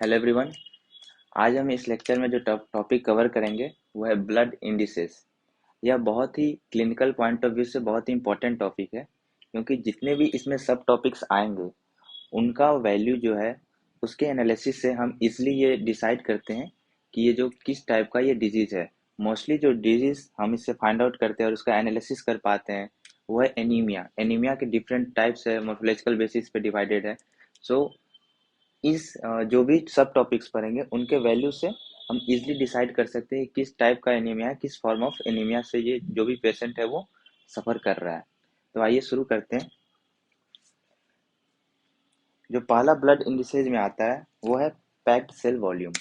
Hello everyone. आज हम इस लेक्चर में जो टॉपिक कवर करेंगे वो है ब्लड इंडिसेस। यह बहुत ही क्लिनिकल पॉइंट ऑफ व्यू से बहुत ही इम्पोर्टेंट टॉपिक है, क्योंकि जितने भी इसमें सब टॉपिक्स आएंगे उनका वैल्यू जो है उसके एनालिसिस से हम इजली ये डिसाइड करते हैं कि ये जो किस टाइप का ये डिजीज़ है। मोस्टली जो डिजीज़ हम इससे फाइंड आउट करते हैं और उसका एनालिसिस कर पाते हैं वो है एनीमिया। एनीमिया के डिफरेंट टाइप्स है, मोर्फोलॉजिकल बेसिस पे डिवाइडेड है। सो जो भी सब टॉपिक्स पढ़ेंगे उनके वैल्यू से हम इजीली डिसाइड कर सकते हैं किस टाइप का एनीमिया है, किस फॉर्म ऑफ एनीमिया से ये जो भी पेशेंट है वो सफ़र कर रहा है। तो आइए शुरू करते हैं। जो पहला ब्लड इंडिसेज में आता है वो है packed cell volume.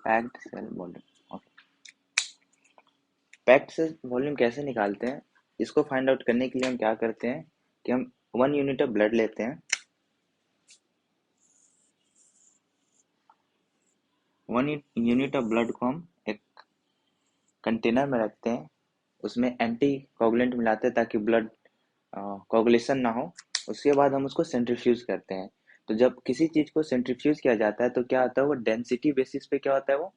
Packed cell volume, okay. Packed cell volume कैसे निकालते हैं, इसको फाइंड आउट करने के लिए हम क्या करते हैं कि हम 1 यूनिट ऑफ ब्लड लेते हैं। 1 यूनिट ऑफ ब्लड को हम एक कंटेनर में रखते हैं, उसमें एंटी कोगुलेंट मिलाते हैं ताकि ब्लड कोगुलेशन ना हो। उसके बाद हम उसको सेंट्रीफ्यूज करते हैं। तो जब किसी चीज़ को सेंट्रीफ्यूज किया जाता है तो क्या होता है, वो डेंसिटी बेसिस पे क्या होता है, वो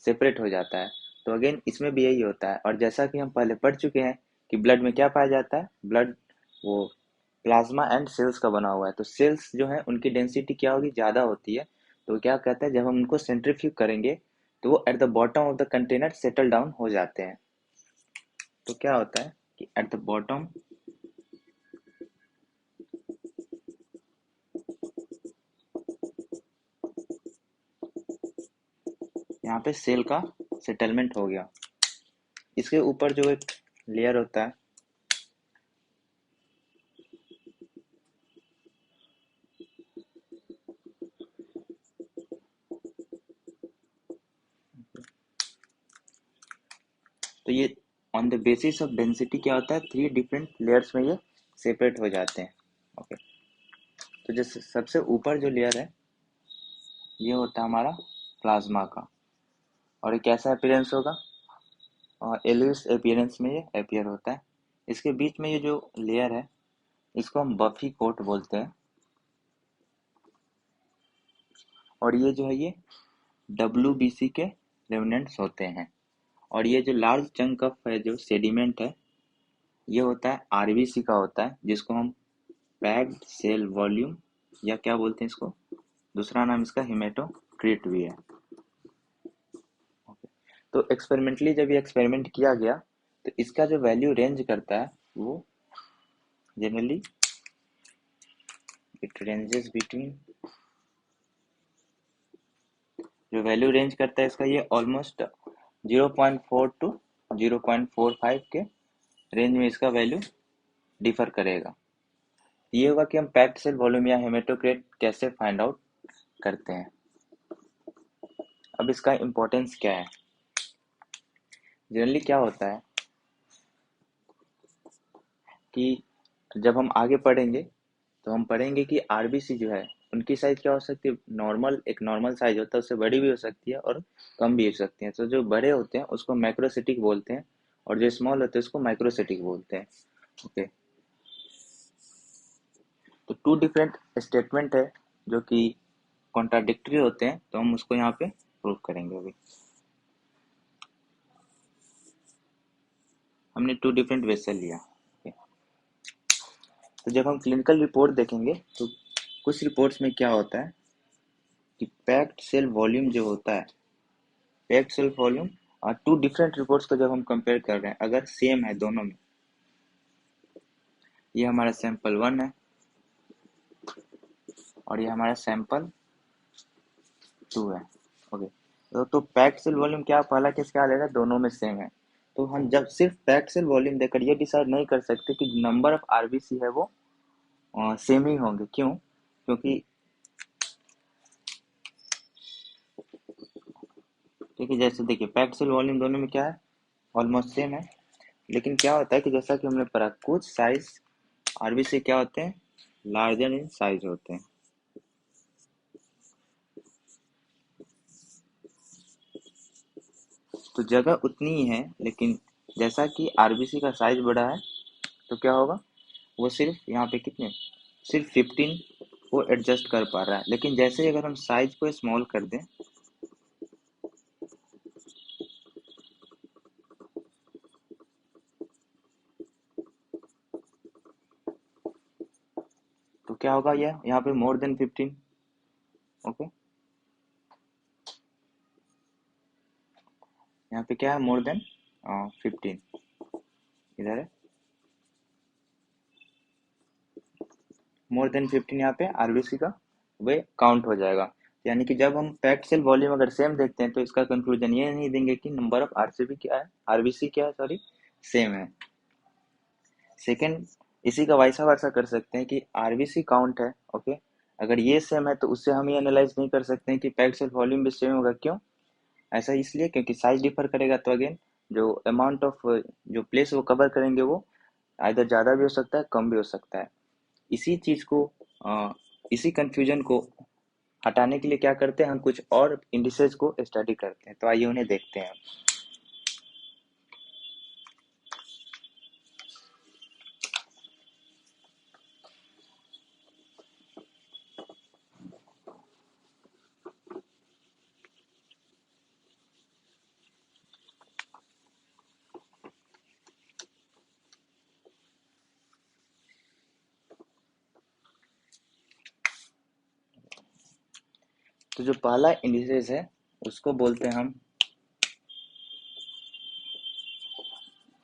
सेपरेट हो जाता है। तो अगेन इसमें भी यही होता है, और जैसा कि हम पहले पढ़ चुके हैं कि ब्लड में क्या पाया जाता है, ब्लड वो प्लाज्मा एंड सेल्स का बना हुआ है। तो सेल्स जो है उनकी डेंसिटी क्या होगी, ज़्यादा होती है। तो क्या कहता है, जब हम उनको सेंट्रीफ्यूज करेंगे तो वो at the bottom of the container settle down हो जाते हैं। तो क्या होता है कि एट द बॉटम यहाँ पे सेल का सेटलमेंट हो गया। इसके ऊपर जो एक लेयर होता है, तो ये on the basis of density क्या होता है, 3 डिफरेंट लेयर्स में ये सेपरेट हो जाते हैं। ओके। तो जैसे सबसे ऊपर जो लेयर है ये होता है हमारा प्लाज्मा का, और ये कैसा अपीयरेंस होगा, एलिस अपीयरेंस में ये अपीयर होता है। इसके बीच में ये जो लेयर है इसको हम बफी कोट बोलते हैं, और ये जो है ये WBC के रेमिनेंट्स होते हैं। और ये जो लार्ज चंक ऑफ है जो सेडिमेंट है ये होता है RBC का होता है, जिसको हम पैक्ड सेल वॉल्यूम या क्या बोलते हैं इसको, दूसरा नाम इसका हेमेटोक्रिट भी है। तो एक्सपेरिमेंटली जब ये एक्सपेरिमेंट किया गया तो इसका जो वैल्यू रेंज करता है वो जनरली इट रेंजेस बिटवीन, जो वैल्यू रेंज करता है इसका ये ऑलमोस्ट 0.4 टू 0.45 के रेंज में इसका वैल्यू डिफर करेगा। ये होगा कि हम पैक्ड सेल वॉल्यूम या हेमेटोक्रिट कैसे फाइंड आउट करते हैं। अब इसका इम्पोर्टेंस क्या है, जनरली क्या होता है कि जब हम आगे पढ़ेंगे तो हम पढ़ेंगे कि RBC जो है उनकी साइज क्या हो सकती है, नॉर्मल एक नॉर्मल साइज होता है उससे बड़ी भी हो सकती है और कम भी हो सकती है। तो जो बड़े होते हैं उसको मैक्रोसिटिक बोलते हैं, और जो स्मॉल होते हैं उसको माइक्रोसिटिक बोलते हैं। ओके। तो 2 डिफरेंट स्टेटमेंट है जो कि कॉन्ट्राडिक्टरी होते हैं, तो हम उसको यहाँ पे प्रूव करेंगे। अभी हमने 2 डिफरेंट वे से लिया। ओके। तो जब हम क्लिनिकल रिपोर्ट देखेंगे तो कुछ रिपोर्ट्स में क्या होता है कि पैक्ड सेल वॉल्यूम जो होता है, पैक्ड सेल वॉल्यूम और 2 डिफरेंट रिपोर्ट्स को जब हम कंपेयर कर रहे हैं, अगर सेम है दोनों में, ये हमारा सैंपल 1 है और ये हमारा सैंपल 2 है। ओके। तो पैक्ड सेल वॉल्यूम क्या पहला केस क्या ले रहा है, दोनों में सेम है। तो हम जब सिर्फ पैक्ड सेल वॉल्यूम देकर ये डिसाइड नहीं कर सकते कि नंबर ऑफ RBC है वो सेम ही होंगे। क्यों? क्योंकि क्योंकि जैसे देखिए पैक्ड सेल वॉल्यूम दोनों में क्या है, ऑलमोस्ट सेम है। लेकिन क्या होता है कि जैसा कि हमने पढ़ा कुछ साइज RBC क्या होते हैं, लार्जर इन साइज होते हैं। तो जगह उतनी ही है, लेकिन जैसा कि RBC का साइज बड़ा है तो क्या होगा, वो सिर्फ यहाँ पे कितने, सिर्फ 15 वो एडजस्ट कर पा रहा है। लेकिन जैसे ही अगर हम साइज को स्मॉल कर दें, तो क्या होगा, ये यहाँ पे मोर देन 15। ओके, यहाँ पे क्या है, मोर देन 15, इधर है मोर देन 15, यहाँ पे आरबीसी का वे काउंट हो जाएगा। यानी कि जब हम पैक्ड सेल वॉल्यूम अगर सेम देखते हैं तो इसका कंक्लूजन ये नहीं देंगे कि नंबर ऑफ आरसीबी क्या है, आरबीसी क्या है, सॉरी, सेम है। सेकंड, इसी का वाइसा वर्सा कर सकते हैं कि आरबीसी काउंट है, ओके, अगर ये सेम है तो उससे हम ये एनालाइज नहीं कर सकते हैं कि पैक्ड सेल वॉल्यूम भी सेम होगा। क्यों ऐसा, इसलिए क्योंकि साइज डिफर करेगा तो अगेन जो अमाउंट ऑफ जो प्लेस वो कवर करेंगे वो आइदर ज़्यादा भी हो सकता है, कम भी हो सकता है। इसी चीज़ को इसी कंफ्यूजन को हटाने के लिए क्या करते हैं, हम कुछ और इंडिसेस को स्टडी करते हैं। तो आइए उन्हें देखते हैं। तो जो पहला इंडिसेस है उसको बोलते हैं हम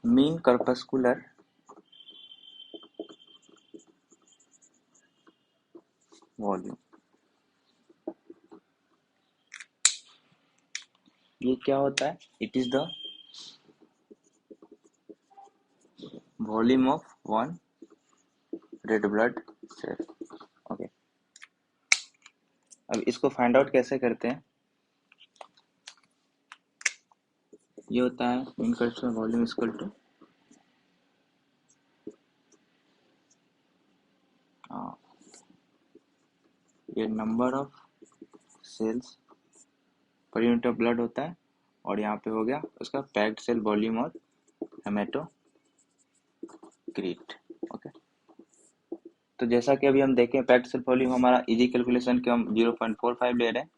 मीन कर्पस्कुलर वॉल्यूम। ये क्या होता है, it is the volume of one red blood cell. Okay, अब इसको फाइंड आउट कैसे करते हैं, ये होता है mean corpuscular volume equal to ये number of cells per unit of blood होता है, और यहाँ पे हो गया उसका पैक्ड सेल वॉल्यूम और हेमेटोक्रीट। ओके, तो जैसा कि अभी हम देखें पैक्ड सेल वॉल्यूम हमारा इजी कैलकुलेशन के हम 0.45 ले रहे हैं,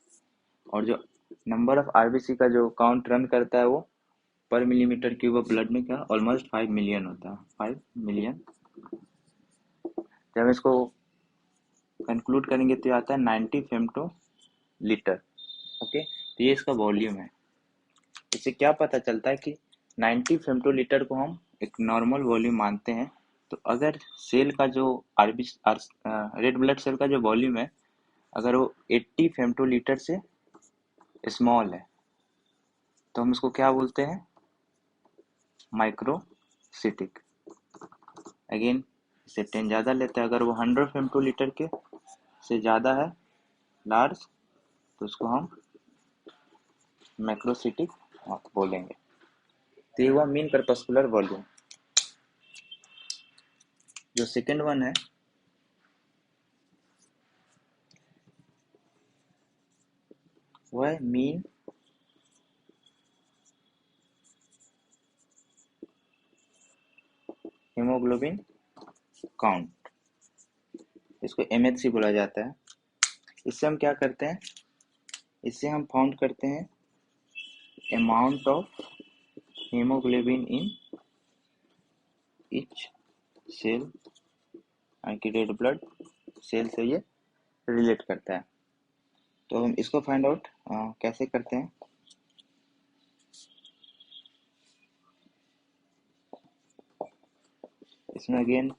और जो नंबर ऑफ आरबीसी का जो काउंट रन करता है वो पर मिलीमीटर क्यूब ऑफ ब्लड में क्या ऑलमोस्ट 5 मिलियन होता है, 5 मिलियन। जब इसको कंक्लूड करेंगे तो ये आता है 90 फेम्टो लीटर। ओके, तो ये इसका वॉल्यूम है। इससे क्या पता चलता है कि 90 फेम्टोलीटर को हम एक नॉर्मल वॉल्यूम मानते हैं। तो अगर सेल का जो आरबी रेड ब्लड सेल का जो वॉल्यूम है, अगर वो 80 फेम्टोलीटर से स्मॉल है तो हम उसको क्या बोलते हैं, माइक्रोसिटिक। अगेन इससे 10 ज़्यादा लेते हैं, अगर वो 100 फेम्टोलीटर के से ज़्यादा है, लार्ज, तो उसको हम मैक्रोसिटिक बोलेंगे। तो ये हुआ मीन कर्पस्कुलर वॉल्यूम। जो सेकेंड वन है वो है मीन हीमोग्लोबिन काउंट, इसको एमएचसी बोला जाता है। इससे हम क्या करते हैं, इससे हम फाउंड करते हैं amount of haemoglobin in each cell, कि रेड ब्लड सेल से ये रिलेट करता है। तो हम इसको फाइंड आउट कैसे करते हैं, इसमें again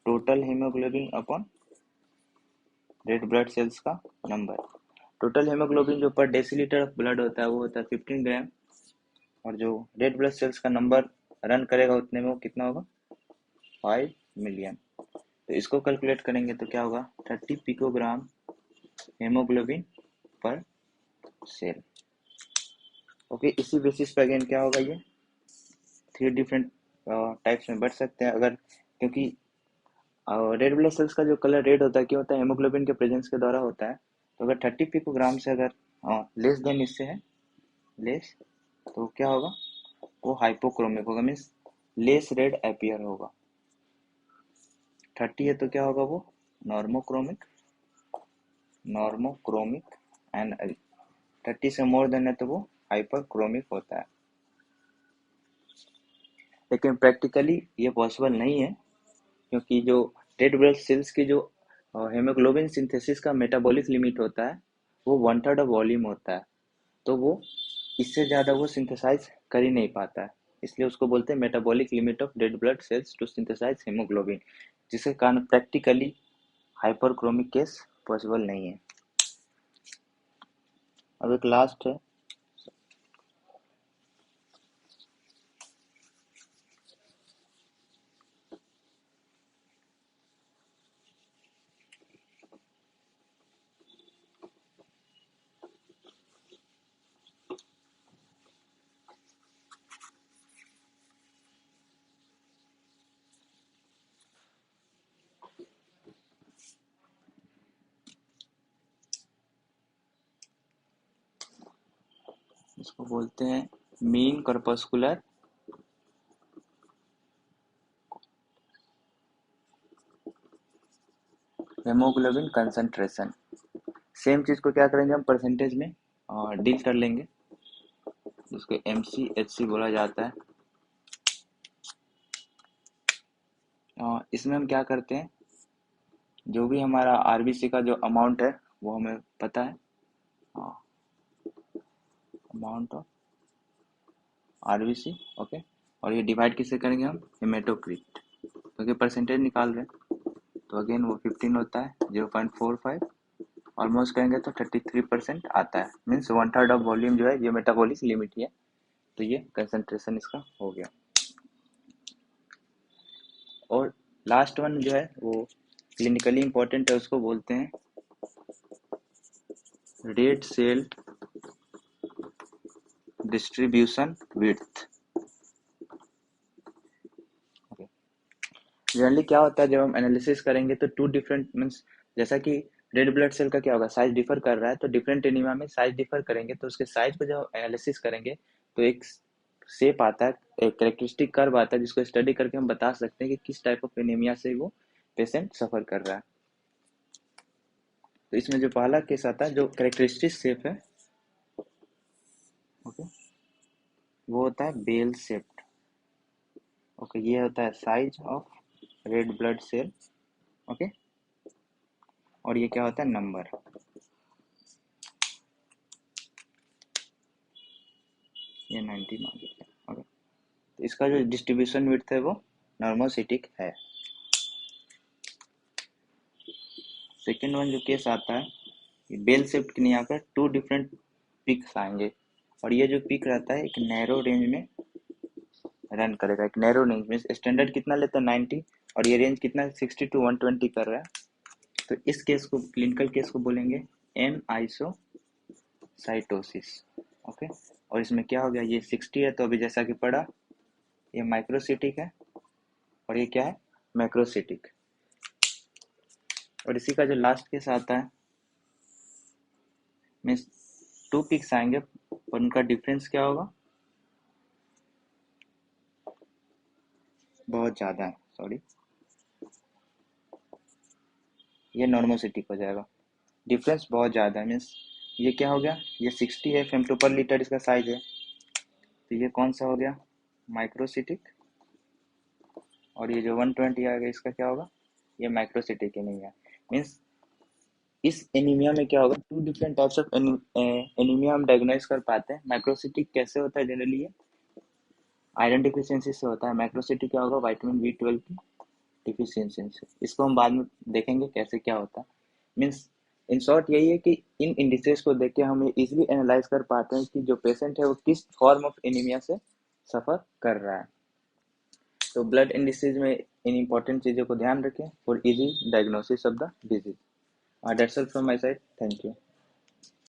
total haemoglobin upon red blood sales का नंबर। टोटल हीमोग्लोबिन जो पर डेसीलीटर ऑफ ब्लड होता है वो होता है 15 ग्राम, और जो रेड ब्लड सेल्स का नंबर रन करेगा उतने में वो कितना होगा, 5 मिलियन। तो इसको कैलकुलेट करेंगे तो क्या होगा, 30 पिकोग्राम हेमोग्लोबिन पर सेल। ओके, इसी बेसिस पे अगेन क्या होगा, ये 3 डिफरेंट टाइप्स में बढ़ सकते हैं। अगर क्योंकि रेड ब्लड सेल्स का जो कलर रेड होता है क्यों होता है, हेमोग्लोबिन के प्रेजेंस के द्वारा होता है। तो अगर 30 पिकोग्राम से अगर लेस देन इससे है, लेस, तो क्या होगा, वो हाइपोक्रोमिक होगा, मीन्स लेस रेड अपीयर होगा। 30 है तो क्या होगा वो नॉर्मोक्रोमिक, नॉर्मोक्रोमिक एंड 30 से मोर देन है तो वो हाइपरक्रोमिक होता है। लेकिन प्रैक्टिकली ये पॉसिबल नहीं है, क्योंकि जो रेड ब्लड सेल्स की जो हेमोग्लोबिन सिंथेसिस का मेटाबॉलिक लिमिट होता है वो 1/3 ऑफ वॉल्यूम होता है, तो वो इससे ज़्यादा वो सिंथेसाइज कर ही नहीं पाता है। इसलिए उसको बोलते हैं metabolic limit of red blood cells to synthesise haemoglobin, जिसके कारण प्रैक्टिकली हाइपरक्रोमिक केस पॉसिबल नहीं है। अब एक लास्ट है, इसको बोलते हैं mean corpuscular haemoglobin concentration. Same चीज़ को क्या करेंगे हम परसेंटेज में डील कर लेंगे, जिसको MCHC बोला जाता है। इसमें हम क्या करते हैं, जो भी हमारा आरबीसी का जो अमाउंट है वो हमें पता है, अमाउंट ऑफ आरबीसी, ओके। और ये डिवाइड किससे करेंगे हम, हेमेटोक्रिट, क्योंकि परसेंटेज निकाल रहे हैं। तो अगेन वो 15 होता है, 0.45 ऑलमोस्ट करेंगे तो 33% आता है, मीन्स 1/3 ऑफ वॉल्यूम जो है ये मेटाबॉलिक लिमिट ही है। तो ये कंसंट्रेशन इसका हो गया। और लास्ट वन जो है वो क्लिनिकली इंपॉर्टेंट है, उसको बोलते हैं red cell distribution width. Generally क्या होता है जब हम एनालिसिस करेंगे तो टू डिफरेंट मीन्स, जैसा कि रेड ब्लड सेल का क्या होगा साइज डिफर कर रहा है, तो डिफरेंट एनीमिया में साइज डिफर करेंगे, तो उसके साइज को जब एनालिसिस करेंगे तो एक शेप आता है, एक कैरेक्टरिस्टिक कर्व आता है, जिसको स्टडी करके हम बता सकते हैं कि किस टाइप ऑफ एनीमिया से वो पेशेंट सफर कर रहा है। तो इसमें जो पहला केस आता है जो कैरेक्टरिस्टिक शेप है, ओके, वो होता है बेल शेप्ड। ओके, ये होता है size of red blood cell, okay. और ये क्या होता है नंबर, ये 90 मान लेते हैं, ओके। तो इसका जो डिस्ट्रीब्यूशन विड्थ है वो नॉर्मोसिटिक है। सेकेंड वन जो केस आता है, ये बेल शेप्ड की नहीं आकर टू डिफरेंट पिक्स आएंगे, और ये जो पिक रहता है एक नैरो रेंज में रन करेगा। एक नैरो रेंज में स्टैंडर्ड कितना लेता है 90, और ये रेंज कितना 60 to 120 कर रहा है। तो इस केस को क्लिनिकल केस को बोलेंगे एम आइसोसाइटोसिस, ओके। और इसमें क्या हो गया, ये 60 है तो अभी जैसा कि पढ़ा ये माइक्रोसिटिक है, और ये क्या है मैक्रोसिटिक। और इसी का जो लास्ट केस आता है, मीन्स टू पिक्स आएंगे और उनका डिफरेंस क्या होगा, बहुत ज़्यादा है, सॉरी, ये नॉर्मोसिटिक हो जाएगा। डिफरेंस बहुत ज़्यादा है, मीन्स ये क्या हो गया, ये 60 है फेमटो पर लीटर इसका साइज है, तो ये कौन सा हो गया माइक्रोसिटिक। और ये जो 120 आएगा इसका क्या होगा, ये माइक्रोसिटिक एनीमिया। मीन्स इस एनीमिया में क्या होगा, two different types of anaemia हम डायग्नोज कर पाते हैं। माइक्रोसिटिक कैसे होता है जनरली, ये आयरन डिफिशियंसी से होता है। माइक्रोसिटिक क्या होगा, विटामिन B12 की डिफिशियंसी से। इसको हम बाद में देखेंगे कैसे क्या होता है। मीन्स इन शॉर्ट यही है कि इन इंडिसेस को देख के हम इजिली एनालाइज कर पाते हैं कि जो पेशेंट है वो किस फॉर्म ऑफ एनीमिया से सफर कर रहा है। तो ब्लड इंडिसेज में इन इम्पोर्टेंट चीज़ों को ध्यान रखें for easy diagnosis of the disease. That's all from my side, thank you.